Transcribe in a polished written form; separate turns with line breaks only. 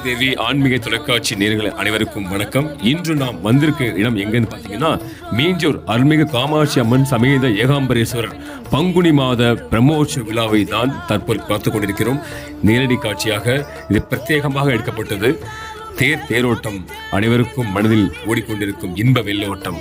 தேவி ஆன்மீக தொலைக்காட்சி நேயர்கள் அனைவருக்கும் வணக்கம். இன்று நாம் வந்திருக்க இடம் எங்கன்னு பார்த்தீங்கன்னா, மீஞ்சூர் அருள்மிகு காமாட்சி அம்மன் சமேத ஏகாம்பரேஸ்வரர் பங்குனி மாத பிரம்மோற்சவ விழாவை தான் தற்போது பார்த்து கொண்டிருக்கிறோம். நேரடி காட்சியாக இது பிரத்யேகமாக எடுக்கப்பட்டது. தேரோட்டம், அனைவருக்கும் மனதில் ஓடிக்கொண்டிருக்கும் இன்ப வெள்ளோட்டம்,